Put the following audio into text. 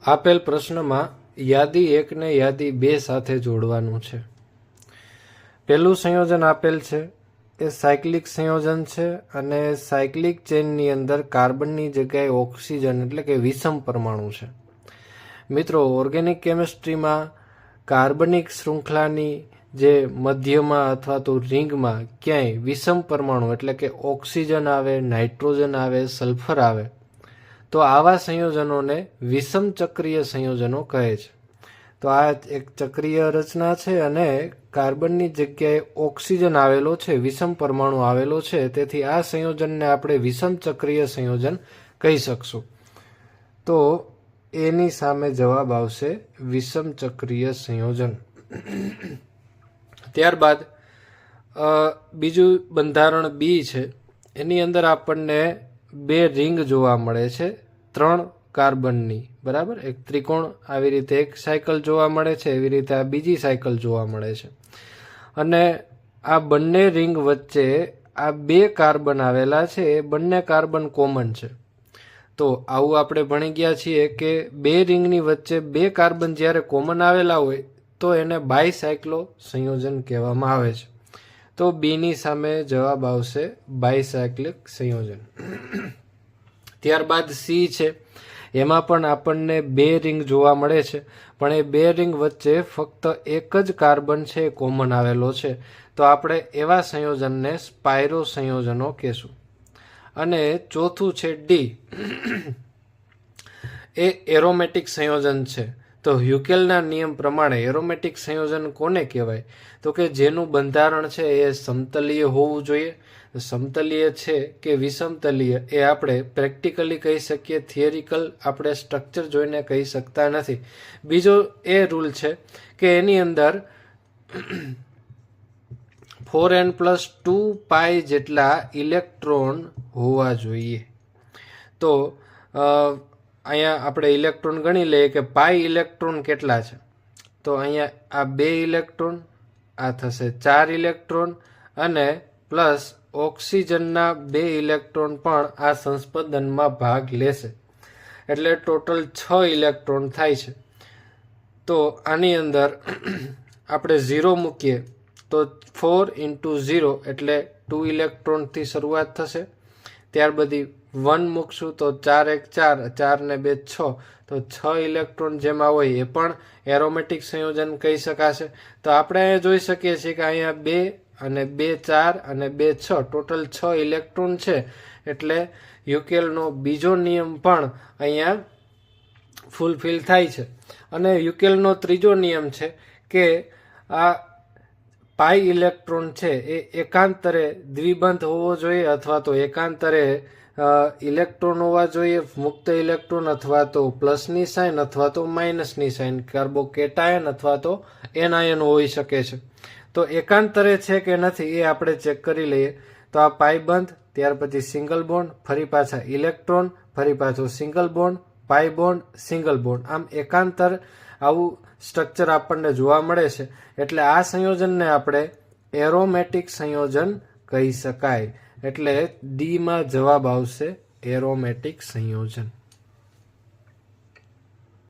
આપેલ પ્રશ્નમાં યાદી 1 ને યાદી 2 સાથે જોડવાનું છે। પહેલું સંયોજન આપેલ છે એ સાયક્લિક સંયોજન છે અને સાયક્લિક ચેનની અંદર કાર્બનની જગ્યાએ ઓક્સિજન એટલે કે વિષમ પરમાણુ છે। મિત્રો, ઓર્ગેનિક કેમિસ્ટ્રીમાં કાર્બનિક શૃંખલાની જે મધ્યમાં અથવા તો રિંગમાં ક્યાંય વિષમ પરમાણુ એટલે કે ઓક્સિજન આવે, નાઇટ્રોજન આવે, સલ્ફર આવે તો આવા સંયોજનોને વિષમ ચક્રીય સંયોજનો કહે છે। તો આ એક ચક્રીય રચના છે અને કાર્બનની જગ્યાએ ઓક્સિજન આવેલો છે, વિષમ પરમાણુ આવેલો છે, તેથી આ સંયોજનને આપણે વિષમ ચક્રીય સંયોજન કહી શકશું। તો એની સામે જવાબ આવશે વિષમ ચક્રીય સંયોજન। ત્યારબાદ બીજું બંધારણ બી છે, એની અંદર આપણને 2 રિંગ જોવા મળે છે 3 કાર્બનની, બરાબર। એક ત્રિકોણ આવી રીતે એક સાયકલ જોવા મળે છે, એવી રીતે આ બીજી સાયકલ જોવા મળે છે અને આ બંને રિંગ વચ્ચે આ 2 કાર્બન આવેલા છે, એ બંને કાર્બન કોમન છે। તો આવું આપણે ભણી ગયા છીએ કે 2 રિંગની વચ્ચે 2 કાર્બન જ્યારે કોમન આવેલા હોય તો એને બાયસાયક્લો સંયોજન કહેવામાં આવે છે। તો બીની સામે જવાબ આવશે બાયસાયક્લિક સંયોજન। ત્યારબાદ સી છે, એમાં પણ આપણને 2 રિંગ જોવા મળે છે, પણ એ 2 રિંગ વચ્ચે ફક્ત એક જ કાર્બન છે એ કોમન આવેલો છે, તો આપણે એવા સંયોજનને સ્પાયરો સંયોજનો કહેશું। અને ચોથું છે ડી, એ એરોમેટિક સંયોજન છે। તો હ્યુકેલના નિયમ પ્રમાણે એરોમેટિક સંયોજન કોને કહેવાય? તો કે જેનું બંધારણ છે એ સમતલીય હોવું જોઈએ। સમતલીય છે કે વિષમતલીય એ આપણે પ્રેક્ટિકલી કહી શકીએ, થિયરિકલ આપણે સ્ટ્રક્ચર જોઈને કહી શકતા નથી। બીજો એ રૂલ છે કે એની અંદર 4n+2π જેટલા ઇલેક્ટ્રોન હોવા જોઈએ। તો અહીંયા આપણે ઇલેક્ટ્રોન ગણી લઈએ કે પાઈ ઇલેક્ટ્રોન કેટલા છે, તો અહીંયા આ 2 ઇલેક્ટ્રોન, આ થશે 4 ઇલેક્ટ્રોન અને પ્લસ ઓક્સિજનના 2 ઇલેક્ટ્રોન પણ આ સંસ્પંદનમાં ભાગ લેશે, એટલે ટોટલ 6 ઇલેક્ટ્રોન થાય છે। તો આની અંદર આપણે 0 મૂકીએ તો 4 × 0 એટલે 2 ઇલેક્ટ્રોનથી શરૂઆત થશે। ત્યાર બધી 1 મૂકશું તો 4 × 1 = 4, 4 ને 2 = 6, તો 6 ઇલેક્ટ્રોન જેમાં હોય એ પણ એરોમેટિક સંયોજન કહી શકાશે। તો આપણે અહીંયા જોઈ શકીએ છીએ કે અહીંયા 2 અને 2 4 અને 2 6 ટોટલ 6 ઇલેક્ટ્રોન છે, એટલે યુકેલનો બીજો નિયમ પણ અહીંયા ફૂલફિલ થાય છે। અને યુકેલનો ત્રીજો નિયમ છે કે આ પાઈ ઇલેક્ટ્રોન છે એ એકાંતરે દ્વિબંધ હોવો જોઈએ અથવા તો એકાંતરે ઇલેક્ટ્રોન હોવા જોઈએ, મુક્ત ઇલેક્ટ્રોન અથવા તો પ્લસની સાઇન અથવા તો માઇનસની સાઇન, કાર્બોકેટાયન અથવા તો એનાયન હોઈ શકે છે। તો એકાંતરે છે કે નથી એ આપણે ચેક કરી લઈએ। તો આ પાઈ બંધ, ત્યાર પછી સિંગલ બોન્ડ, ફરી પાછા ઇલેક્ટ્રોન, ફરી પાછું સિંગલ બોન્ડ, પાઈ બોન્ડ, સિંગલ બોન્ડ, આમ એકાંતર આવું સ્ટ્રક્ચર આપણને જોવા મળે છે, એટલે આ સંયોજનને આપણે એરોમેટિક સંયોજન કહી શકાય। એટલે ડીમાં જવાબ આવશે એરોમેટિક સંયોજન।